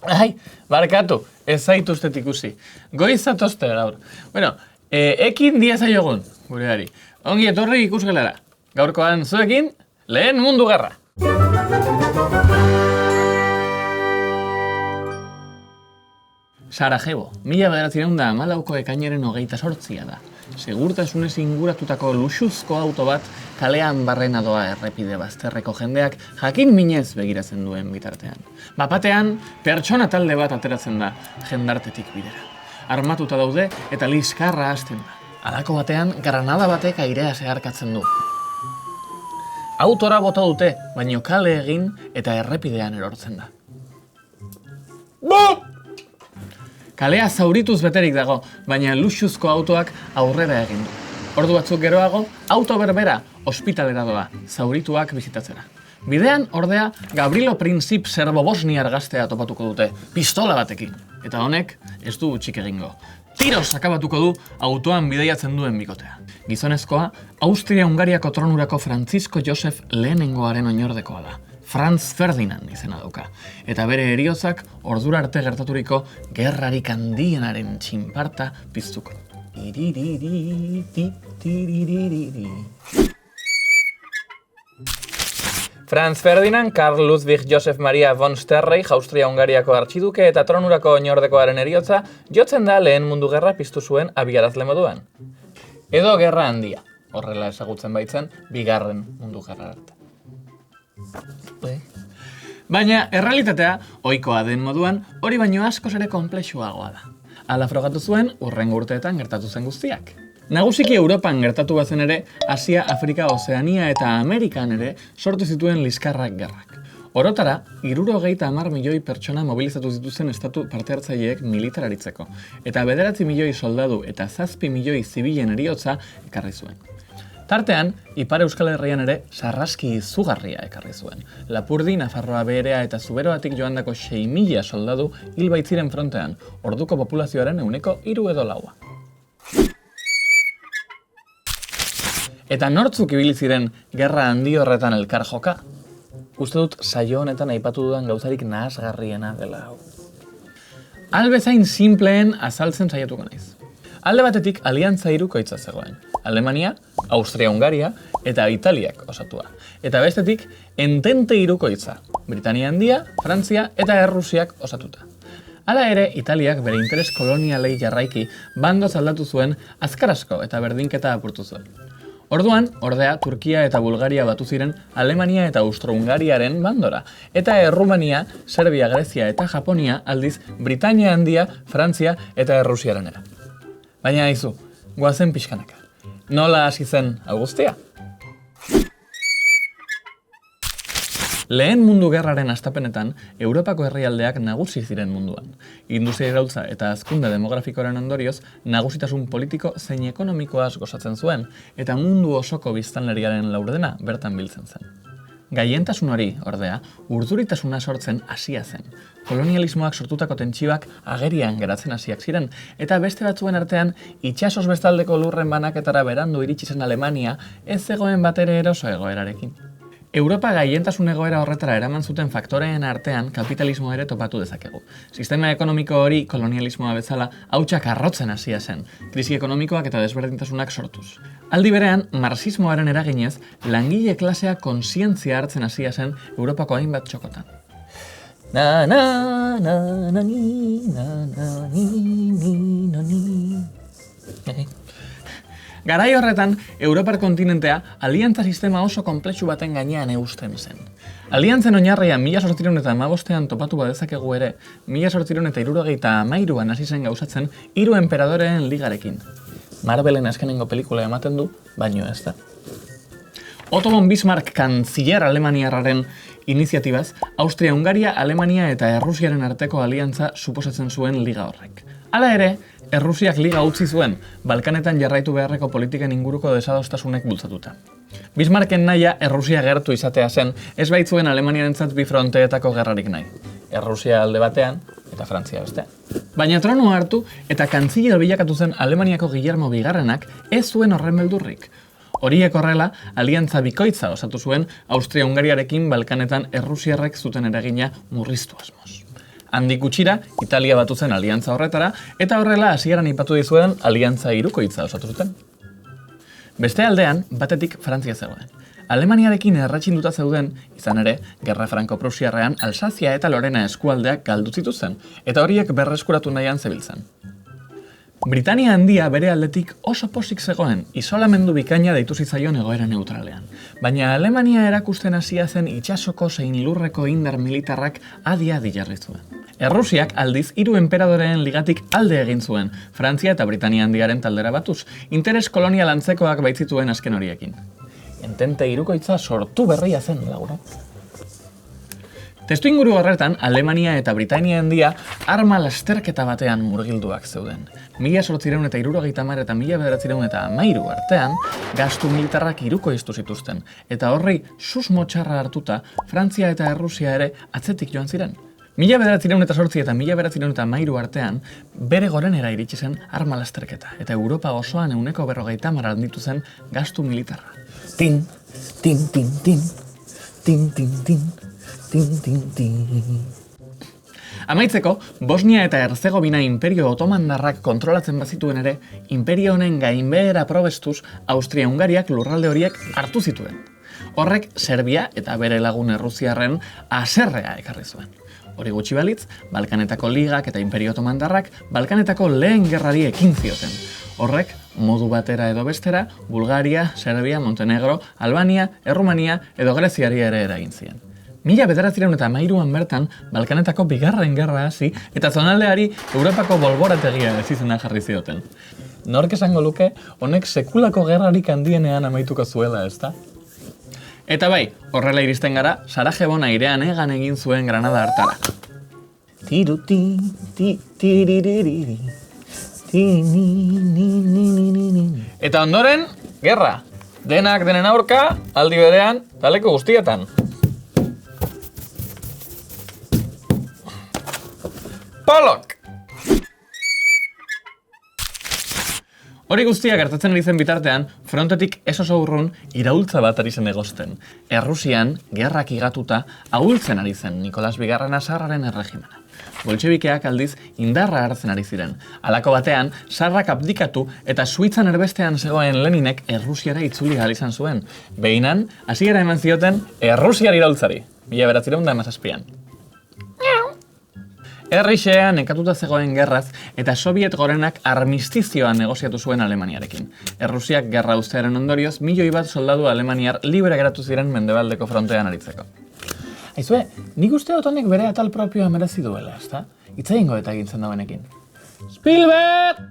Ai, barkatu, ez zaituztet ikusi. Goiz zatozte gaur. Bueno, ekin diazaiogun, gureari. Ongi etorri ikusgelara. Gaurkoan zuekin, lehen mundu gerra. Sarajevo, 1914ko ekainaren 28 da. Segurtasunez inguratutako luxuzko auto bat kalean barrena doa errepide bazterreko jendeak jakin minez begiratzen duen bitartean. Bapatean, pertsona talde bat ateratzen da jendartetik bidera. Armatuta daude eta liskarra hasten da. Halako batean, granada batek airea zeharkatzen du. Autora bota dute, baino kale egin eta errepidean erortzen da. Kalea zaurituz beterik dago, baina luxuzko autoak aurrera egin du. Ordu batzuk geroago, auto berbera ospitalera doa, zaurituak bizitatzera. Bidean, ordea, Gavrilo Princip serbo-bosniar gaztea topatuko dute, pistola batekin. Eta honek, ez du utzik egingo. Tiroz akabatuko du autoan bideiatzen duen bikotea. Gizonezkoa, Austria-Hungariako tronurako Francisco Josef lehenengoaren oinordekoa da. Franz Ferdinand izena dauka, eta bere heriotzak ordura arte gertaturiko gerrarik handienaren txinparta piztuko. Franz Ferdinand, Karl Ludwig Josef Maria von Sterreich, Austria-Hungariako artxiduke eta tronurako oinordekoaren heriotza jotzen da lehen mundu gerra piztu zuen abiarazle moduan. Edo gerra handia, horrela ezagutzen baitzen, bigarren mundu gerra arte. Baina, errealitatea, ohikoa den moduan, hori baino askoz ere konplexuagoa da. Hala frogatu zuen, hurrengo urteetan gertatu zen guztiak. Nagusiki Europan gertatu bazen ere, Asia, Afrika, Ozeania eta Amerikan ere sortu zituen liskarrak gerrak. Orotara, 70 milioi pertsona mobilizatu zituzen estatu parte hartzaileek militararitzeko, eta 9 milioi soldadu eta 7 milioi zibilen heriotza ekarri zuen. Tartean, Ipar Euskal Herrian ere sarraski izugarria ekarri zuen. Lapurdi, Nafarroa Beherea eta Zuberoatik joandako 6.000 soldadu hil baitziren frontean, orduko populazioaren 3 edo 4. Eta nortzuk ibili ziren gerra handi horretan elkar joka? Uste dut saio honetan aipatu dudan gauzarik nahasgarriena dela hau. Albezain simpleen azaltzen saiatuko naiz. Alde batetik aliantza hirukoitza zegoen. Alemania, Austria-Hungaria eta Italiak osatua. Eta bestetik, entente hirukoitza. Britania Handia, Frantzia eta Errusiak osatuta. Hala ere, Italiak bere interes kolonialei jarraiki bandoz aldatu zuen azkar asko eta berdinketa apurtu zuen. Orduan, ordea, Turkia eta Bulgaria batu ziren Alemania eta Austro-Hungariaren bandora, eta Errumania, Serbia, Grezia eta Japonia aldiz Britania Handia, Frantzia eta Errusiarenera. Baina aizu, goazen pixkanaka. Nola hasi zen hau guztia? Lehen mundu gerraren hastapenetan, Europako herrialdeak nagusi ziren munduan. Industria iraultza eta hazkunde demografikoaren ondorioz, nagusitasun politiko zein ekonomikoaz gozatzen zuen, eta mundu osoko biztanleriaren laurdena bertan biltzen zen. Gaientasun hori, ordea, urduritasuna sortzen hasia zen. Kolonialismoak sortutako tentsioak agerian geratzen hasiak ziren, eta beste batzuen artean, itsasoz bestaldeko lurren banaketara berandu iritsi zen Alemania ez zegoen batere eroso egoerarekin. Europa gaientasun egoera horretara eraman zuten faktoreen artean kapitalismo ere topatu dezakegu. Sistema ekonomiko hori kolonialismoa bezala hautsak arrotzen hasia zen, krisi ekonomikoak eta desberdintasunak sortuz. Aldi berean, marxismoaren eraginez, langile klasea kontzientzia hartzen hasia zen Europako hainbat txokotan. Na na na na ni na na ni ni na ni. Garai horretan, Europar kontinentea aliantza sistema oso konplexu baten gainean eusten zen. Aliantzen oinarria 1815an topatu badezakegu ere, 1873an hasi zen gauzatzen 3 enperadoreen ligarekin. Marvelen azkenengo pelikula ematen du, baino ez da. Otto von Bismarck kantziller alemaniarraren iniziatibaz, Austria-Hungaria, Alemania eta Errusiaren arteko aliantza suposatzen zuen liga horrek. Hala ere, Errusiak liga utzi zuen, Balkanetan jarraitu beharreko politiken inguruko desadostasunek bultzatuta. Bismarcken nahia Errusia gertu izatea zen, ez baitzuen Alemaniarentzat bi fronteetako gerrarik nahi. Errusia alde batean eta Frantzia bestean. Baina tronua hartu eta kantziller bilakatu zen Alemaniako Guillermo Bigarrenak ez zuen horren beldurrik. Horiek horrela, aliantza bikoitza osatu zuen Austria-Hungariarekin Balkanetan errusiarrek zuten eragina murriztu asmoz. Handik gutxira, Italia batu zen aliantza horretara, eta horrela hasieran aipatu dizuen aliantza hirukoitza osatu zuten. Beste aldean, batetik Frantzia zegoen. Alemaniarekin erratxinduta zeuden, izan ere, Gerra Franko-Prusiarrean Alsazia eta Lorena eskualdeak galdu zituzten, eta horiek berreskuratu nahian zebiltzan. Britania Handia bere aldetik oso pozik zegoen, isolamendu bikaina deitu zitzaion egoera neutralean. Baina Alemania erakusten hasia zen itsasoko zein lurreko indar militarrak adi-adi jarri zuen. Errusiak aldiz 3 enperadoreen ligatik alde egin zuen, Frantzia eta Britania Handiaren taldera batuz, interes kolonial antzekoak baitzituen azken horiekin. Entente hirukoitza sortu berria zen, laura. Testu inguru horretan, Alemania eta Britania Handia arma lasterketa batean murgilduak zeuden. 1870 eta 1913 artean, gastu militarrak hirukoiztu zituzten, eta horri susmo txarra hartuta, Frantzia eta Errusia ere atzetik joan ziren. 1908 eta 1913 artean, bere gorenera iritsi zen arma lasterketa, eta Europa osoan 50% handitu zen gastu militarra. Tin, tin, tin, tin, tin, tin, tin. Amaitzeko, Bosnia eta Herzegovina Imperio Otomandarrak kontrolatzen bazituen ere, imperio honen gainbehera probestuz Austria-Hungariak lurralde horiek hartu zituen. Horrek Serbia eta bere lagun errusiarren haserrea ekarri zuen. Hori gutxi balitz, Balkanetako Ligak eta Imperio Otomandarrak Balkanetako lehen gerrari ekin zioten. Horrek, modu batera edo bestera, Bulgaria, Serbia, Montenegro, Albania, Errumania edo Greziari ere eragin zien. 1913an bertan, Balkanetako bigarren gerra hasi eta zonaldeari Europako bolborategia ezizena jarri zioten. Nork esango luke, honek sekulako gerrarik handienean amaituko zuela, ezta? Eta bai, horrela iristen gara, Sarajevon airean egan egin zuen Granada hartara. Eta ondoren, gerra. Denak denen aurka, aldi berean, taleko guztietan. Polok! Hori guztia gertatzen ari zen bitartean, frontetik ez oso urrun iraultza bat ari zen egozten. Errusian, gerrak igatuta, ahultzen ari zen Nikolas Bigarren Sarraren erregimena. Boltxebikeak aldiz indarra hartzen ari ziren. Halako batean, Sarrak abdikatu eta Suitzan erbestean zegoen Leninek Errusiara itzuli ahal izan zuen. Behinan, hasiera eman zioten Errusiar iraultzari, 1917an. Errixea nekatuta zegoen gerraz eta Sobiet gorenak armistizioa negoziatu zuen Alemaniarekin. Errusiak gerra uztearen ondorioz, 1 milioi soldadu alemaniar libre geratu ziren mendebaldeko frontean aritzeko. Aizue, nik uste dut honek bere atal propioa merezi duela, ezta? Hitz egingo eta egintzen dauenekin. Spielberg!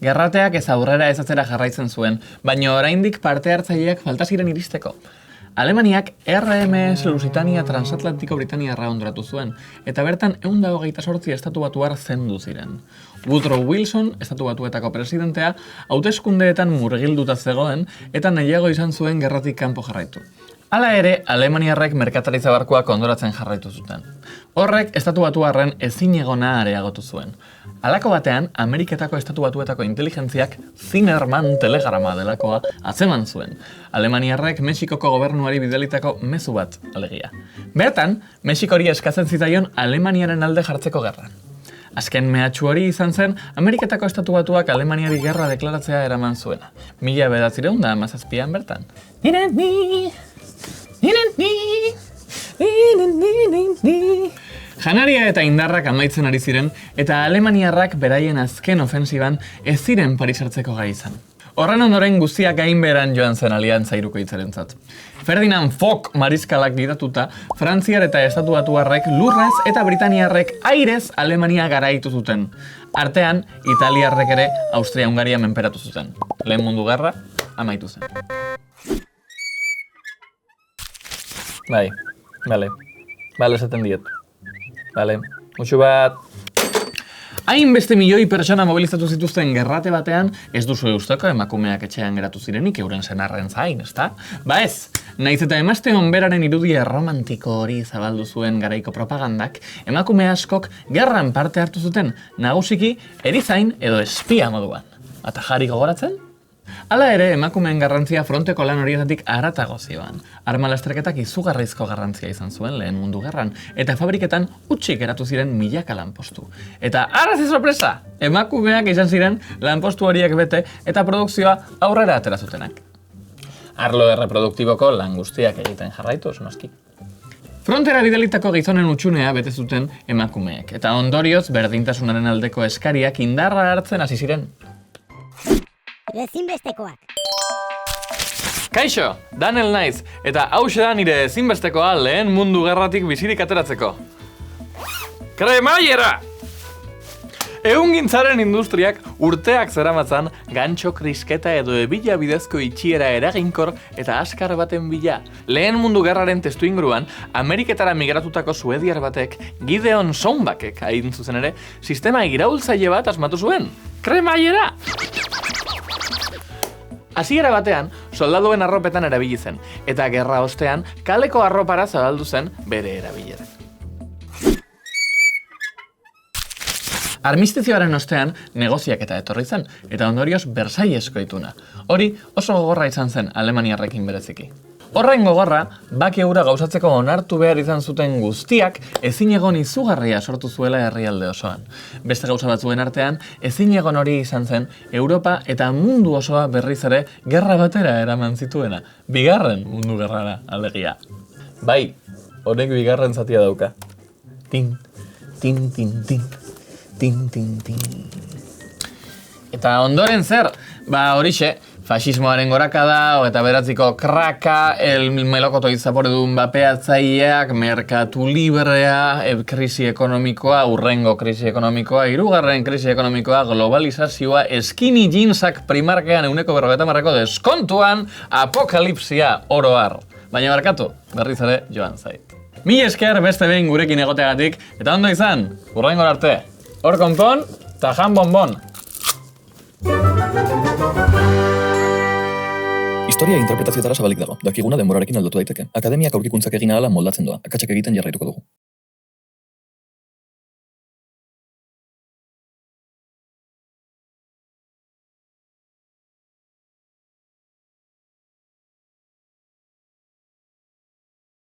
Gerrateak ez aurrera ez atzera jarraitzen zuen, baina oraindik parte hartzaileak falta ziren iristeko. Alemaniak RMS Lusitania Transatlantiko Britaniarra hondoratu zuen, eta bertan 128 estatu batuar zendu ziren. Woodrow Wilson, estatu batuetako presidentea, hauteskundeetan murgilduta zegoen, eta nahiago izan zuen gerratik kanpo jarraitu. Hala ere, Alemaniarrek merkataritza barkuak hondoratzen jarraitu zuten. Horrek estatu batuarren ezinegona areagotu zuen. Halako batean, Ameriketako estatu batuetako inteligentziak Zinnerman telegrama delakoa atzeman zuen. Alemaniarrek Mexikoko gobernuari bidalitako mezu bat, alegia. Bertan, Mexikori eskatzen zitzaion Alemaniaren alde jartzeko gerran. Azken mehatxu hori izan zen, Ameriketako estatu batuak Alemaniari gerra deklaratzea eraman zuena. 1917an bertan. Janaria eta indarrak amaitzen ari ziren, eta Alemaniarrak beraien azken ofensiban ez ziren Paris hartzeko gai izan. Horren ondoren guztiak gainbeheran joan zen aliantza hirukoitzarentzat. Ferdinand Foch mariskalak gidatuta, Frantziar eta Estatu Batuarrek lurrez eta Britaniarrek airez Alemania garaitu zuten. Artean, Italiarrek ere Austria-Hungaria menperatu zuten. Lehen Mundu Gerra amaitu zen. Bai, bale esaten diet. Bale, mutxu bat. Hainbeste milioi pertsona mobilizatu zituzten gerrate batean, ez duzu usteko emakumeak etxean geratu zirenik euren senarren zain, ezta? Ba ez, Naiz eta emazte onberaren irudia romantiko hori zabaldu zuen garaiko propagandak, emakume askok gerran parte hartu zuten, nagusiki erizain edo espia moduan. Atajari gogoratzen? Hala ere, emakumeen garrantzia fronteko lan horietatik haratago zioan. Arma-lasterketak izugarrizko garrantzia izan zuen lehen mundu gerran, eta fabriketan hutsik geratu ziren milaka lanpostu. Eta arazi sorpresa! Emakumeak izan ziren lanpostu horiek bete eta produkzioa aurrera atera zutenak. Arlo erreproduktiboko lan guztiak egiten jarraituz, noski. Frontera bidalitako gizonen utxunea bete zuten emakumeek, eta ondorioz berdintasunaren aldeko eskariak indarra hartzen hasi ziren. Ezinbestekoak. Kaixo, Daniel naiz, eta hauxe da nire ezinbestekoa lehen mundu gerratik bizirik ateratzeko. Kremaiera! Ehungintzaren industriak urteak zeramatzan gantxo krisketa edo ebila bidezko itxiera eraginkor eta askar baten bila. Lehen mundu gerraren testuinguruan, Ameriketara migratutako suediar batek, Gideon Sombakek hain zuzen ere, sistema iraultzaile bat asmatu zuen. Kremaiera! Hasiera batean, soldaduen arropetan erabili zen, eta gerra ostean, kaleko arropara zabaldu zen bere erabilera. Armistizioaren ostean, negoziak eta etorri zen, eta ondorioz Bersailesko ituna. Hori oso gogorra izan zen Alemaniarrekin bereziki. Horren gogorra, bake hura gauzatzeko onartu behar izan zuten guztiak ezinegon izugarria sortu zuela herrialde osoan. Beste gauza batzuen artean, ezinegon hori izan zen Europa eta mundu osoa berriz ere gerra batera eraman zituena. Bigarren mundu gerrara, alegia. Bai, honek bigarren zatia dauka. Tin, tin, tin, tin, tin, tin, tin. Eta ondoren zer? Horixe, fasismoaren gorakada, eta beratziko kraka, melokotoi zaporedun bapeatzaileak, merkatu librea, krisi ekonomikoa, urrengo krisi ekonomikoa, hirugarren krisi ekonomikoa, globalizazioa, skinny jeansak primarkean 50% deskontuan, apokalipsia oroar. Baina barkatu, berriz ere joan zait. Mila esker beste behin gurekin egoteagatik, eta ondo izan, urrengo arte. Hor konpon, eta jan bonbon. Historia interpretazioetara zabalik dago, dakiguna denborarekin aldatu daiteke. Akademiak aurkikuntzak egin ahala moldatzen doa, akatsak egiten jarraituko dugu.